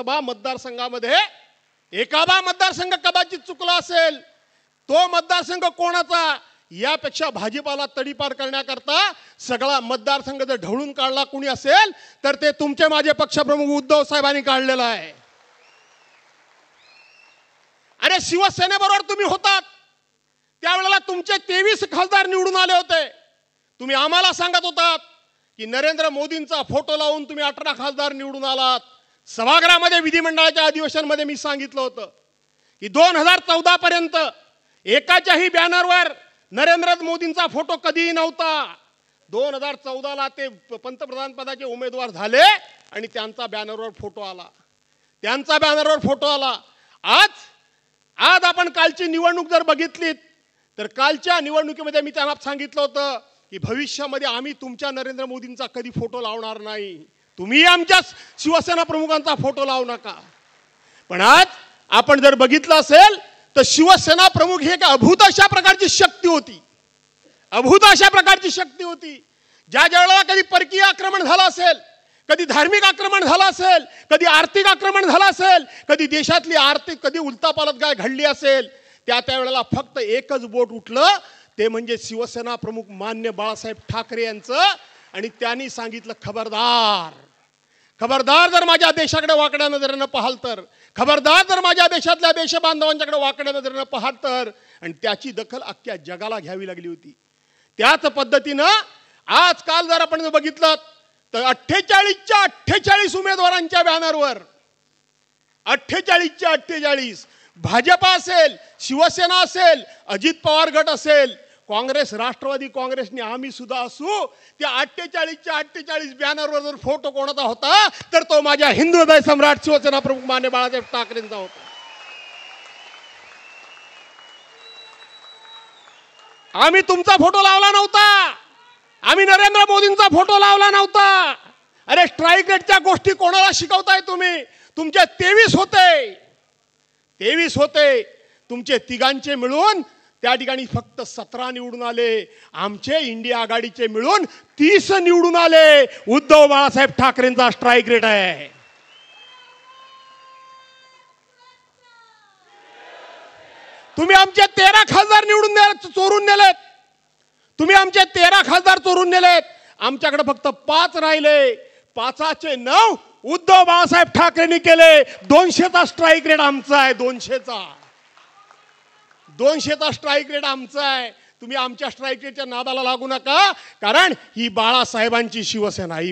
विधानसभा मतदारसंघामध्ये एखादा मतदारसंघ कदाचित चुकला असेल, तो मतदारसंघ कोणाचा यापेक्षा भाजपाला तडीपार करण्याकरता सगळा मतदारसंघ जर ढवळून काढला कोणी असेल तर ते तुमचे माझे पक्षप्रमुख उद्धव साहेबांनी काढलेला आहे. अरे शिवसेनेबरोबर तुम्ही होतात त्यावेळेला तुमचे 23 खासदार निवडून आले होते. तुम्ही आम्हाला सांगत होतात की नरेंद्र मोदींचा फोटो लावून तुम्ही 18 खासदार निवडून आलात. सभागृहामध्ये विधिमंडळाच्या अधिवेशनामध्ये मी सांगितलं होतं की 2014 पर्यंत एकाच्याही बॅनरवर नरेंद्र मोदींचा फोटो कधीही नव्हता. 2014ला ते पंतप्रधान पदाचे उमेदवार झाले आणि त्यांचा बॅनरवर फोटो आला. आज आपण कालची निवडणूक जर बघितलीत तर कालच्या निवडणुकीमध्ये मी त्यांना सांगितलं होतं की भविष्यामध्ये आम्ही तुमच्या नरेंद्र मोदींचा कधी फोटो लावणार नाही, तुम्ही आमच्या शिवसेना प्रमुखांचा फोटो लावू नका. पण आज आपण जर बघितलं असेल तर शिवसेना प्रमुख ही एक अभूत अशा प्रकारची शक्ती होती. ज्या वेळेला कधी परकीय आक्रमण झालं असेल, कधी धार्मिक आक्रमण झालं असेल, कधी आर्थिक आक्रमण झालं असेल, कधी देशातली आर्थिक कधी उलटापालट काय घडली असेल, त्यावेळेला फक्त एकच बोट उठलं, ते म्हणजे शिवसेना प्रमुख मान्य बाळासाहेब ठाकरे यांचं. आणि त्यांनी सांगितलं खबरदार जर माझ्या देशाकडे वाकड्या नजरेनं पाहाल तर, खबरदार जर माझ्या देशातल्या देशबांधवांच्याकडे वाकड्या नजरेनं पाहाल तर. आणि त्याची दखल अख्ख्या जगाला घ्यावी लागली होती. त्याच पद्धतीनं आजकाल जर आपण बघितलं तर 48च्या 48 उमेदवारांच्या बॅनरवर 48च्या 48 भाजपा असेल, शिवसेना असेल, अजित पवार गट असेल, काँग्रेस, राष्ट्रवादी काँग्रेसने आम्ही सुद्धा असू, त्या 48च्या 48 बॅनरवर जर फोटो कोणाचा होता तर तो माझ्या हिंदू हृदय सम्राट शिवसेना प्रमुख मान्य बाळासाहेब ठाकरेंचा होता. आम्ही तुमचा फोटो लावला नव्हता, आम्ही नरेंद्र मोदींचा फोटो लावला नव्हता. अरे स्ट्राईक रेटच्या गोष्टी कोणाला शिकवताय तुम्ही? तुमचे 23 होते, तुमचे तिघांचे मिळून त्या ठिकाणी फक्त 17 निवडून आले. आमचे इंडिया आघाडीचे मिळून 30 निवडून आले. उद्धव बाळासाहेब ठाकरेंचा स्ट्राईक रेट आहे. तुम्ही आमचे 13 खासदार चोरून नेलेत. आमच्याकडे फक्त 5 राहिले. 5चे 9 उद्धव बाळासाहेब ठाकरेंनी केले. 200चा स्ट्राईक रेट आमचा आहे. 200चा स्ट्राईक रेट आमचा आहे. तुम्ही आमच्या स्ट्राईक रेटच्या नादाला लागू नका, कारण ही बाळासाहेबांची शिवसेना आहे.